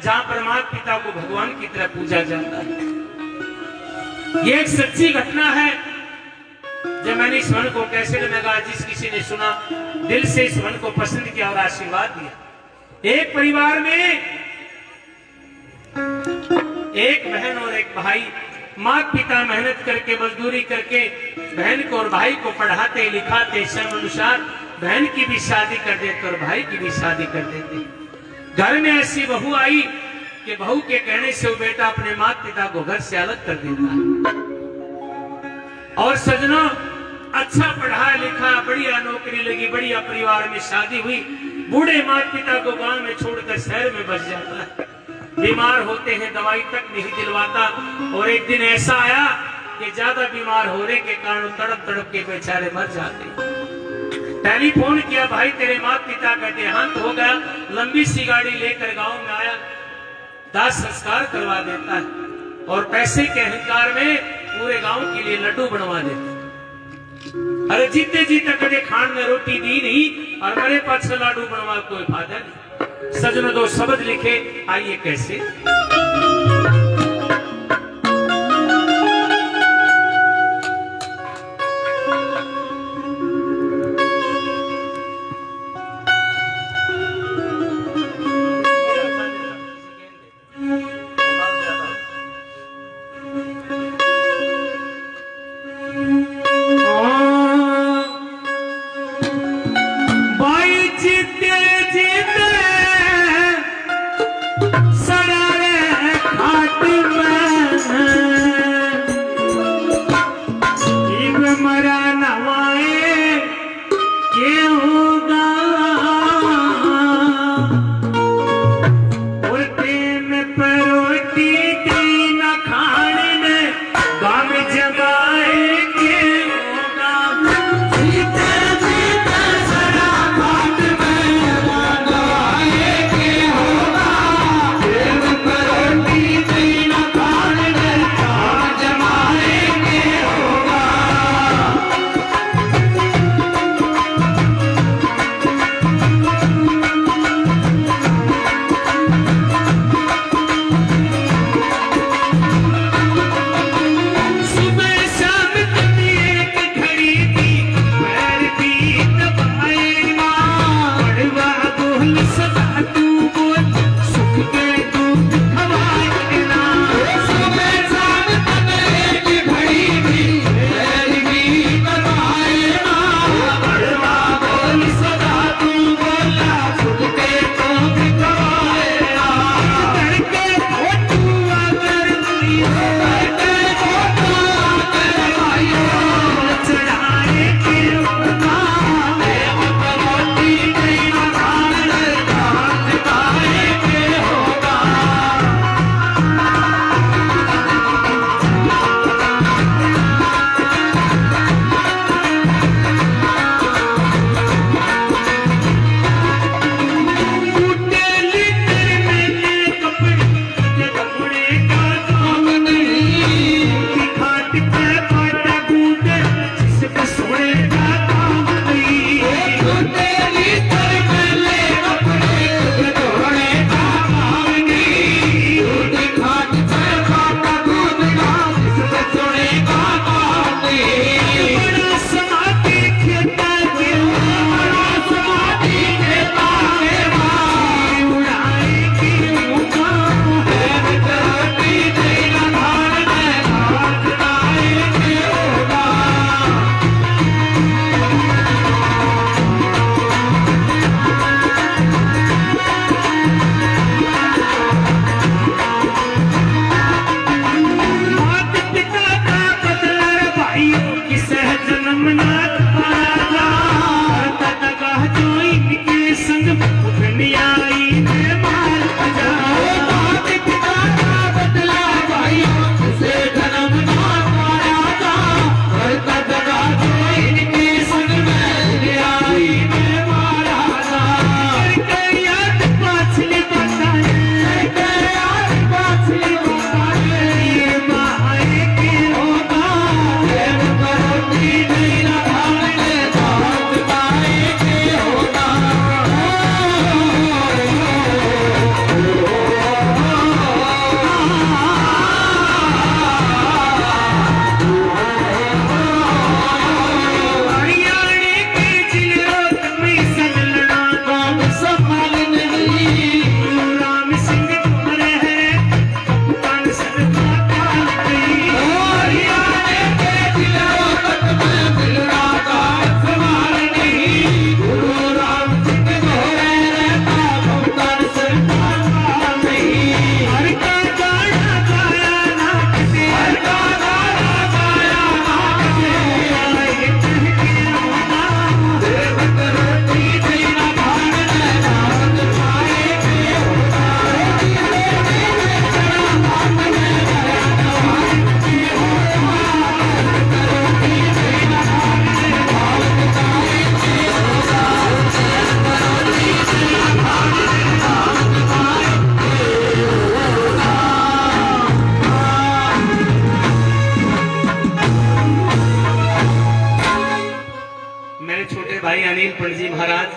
जहां परमात्मा पिता को भगवान की तरह पूजा जाता है। ये एक सच्ची घटना है। जब मैंने इस वन को कैसे लगा, जिस किसी ने सुना दिल से इस वन को पसंद किया और आशीर्वाद दिया। एक परिवार में एक बहन और एक भाई, माँ पिता मेहनत करके मजदूरी करके बहन को और भाई को पढ़ाते लिखाते, समय अनुसार बहन की भी शादी कर देते और भाई की भी शादी कर देते। घर में ऐसी बहू आई कि बहू के कहने से वो बेटा अपने माँ पिता को घर से अलग कर देता है। और सजनों, अच्छा पढ़ा लिखा, बढ़िया नौकरी लगी, बढ़िया परिवार में शादी हुई, बूढ़े माँ पिता को गांव में छोड़कर शहर में बस जाता है। बीमार होते हैं, दवाई तक नहीं दिलवाता। और एक दिन ऐसा आया कि ज्यादा बीमार होने के कारण तड़प तड़प के बेचारे मर जाते। टेलीफोन किया, भाई तेरे माँ पिता का देहांत हो गया। लंबी सी गाड़ी लेकर गांव में आया, दाह संस्कार करवा देता है और पैसे के अहंकार में पूरे गांव के लिए लड्डू बनवा देता है। अरे जीते जीते कदे खान में रोटी दी नहीं और मेरे पास लाडू बनवा कोई फायदा नहीं। सजनों, दो शब्द लिखे, आइए कैसे। अनिल पंडित जी महाराज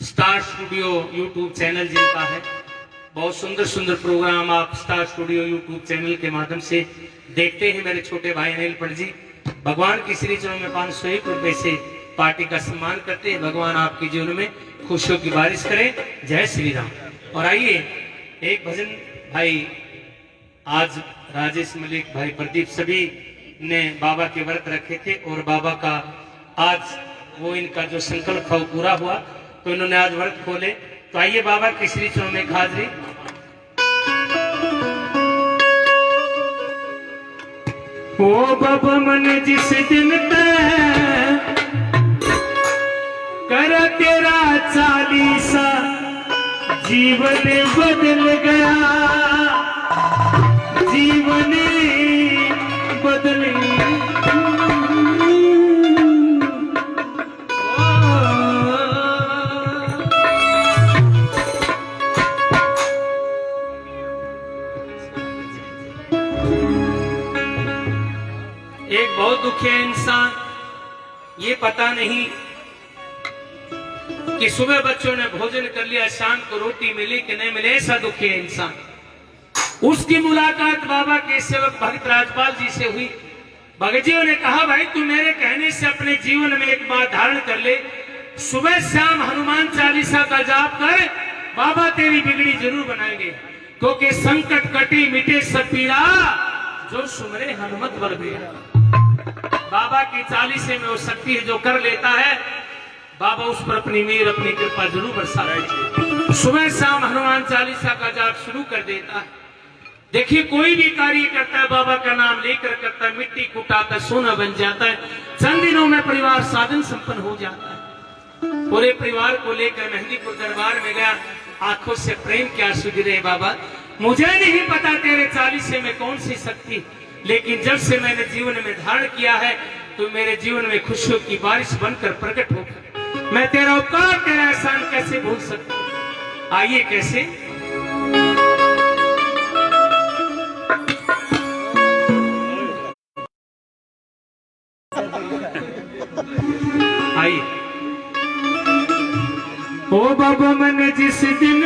स्टार स्टूडियो यूट्यूब चैनल जिनका है, बहुत सुंदर सुंदर प्रोग्राम आप स्टार स्टूडियो यूट्यूब चैनल के माध्यम से देखते हैं। मेरे छोटे भाई अनिल पंडित जी भगवान की श्री चरणों में 501 रुपए से पार्टी का सम्मान करते हैं। भगवान आपके जीवन में खुशियों की बारिश करें। जय श्री राम। और आइए एक भजन भाई आज राजेश मलिक भाई प्रदीप सभी ने बाबा के व्रत रखे थे और बाबा का आज वो इनका जो संकल्प था वो पूरा हुआ, तो इन्होंने आज व्रत खोले। तो आइए बाबा की श्री चरणों में हाजिरी। ओ बाबा मन जिस दिन कर तेरा चालीसा जीवन बदल गया, जीवन बदल एक बहुत दुखी है इंसान, ये पता नहीं कि सुबह बच्चों ने भोजन कर लिया, शाम को रोटी मिली कि नहीं मिले, ऐसा दुखी है इंसान। उसकी मुलाकात बाबा के सेवक भक्त राजपाल जी से हुई। भगत जी ने कहा भाई तू मेरे कहने से अपने जीवन में एक बात धारण कर ले, सुबह शाम हनुमान चालीसा का जाप कर, बाबा तेरी बिगड़ी जरूर बनाएंगे, क्योंकि संकट कटी मिटे सब पीड़ा, जो सुमरे हनुमत बल गया। बाबा की चालीसे में वो शक्ति है, जो कर लेता है बाबा उस पर अपनी मेहर अपनी कृपा जरूर बरसा है। सुबह शाम हनुमान चालीसा का जाप शुरू कर देता है। देखिए कोई भी कार्य करता है बाबा का नाम लेकर करता है, मिट्टी कुटाकर सोना बन जाता है, चंद दिनों में परिवार साधन संपन्न हो जाता है। पूरे परिवार को लेकर मेहंदीपुर दरबार में गया, आंखों से प्रेम के आंसू गिरे। बाबा मुझे नहीं पता तेरे चालीसे में कौन सी शक्ति, लेकिन जब से मैंने जीवन में धारण किया है तो मेरे जीवन में खुशियों की बारिश बनकर प्रकट होकर मैं तेरा उपकार तेरा एहसान कैसे भूल सकता हूं। आइए कैसे, आइए। ओ बाबा मन जिस दिन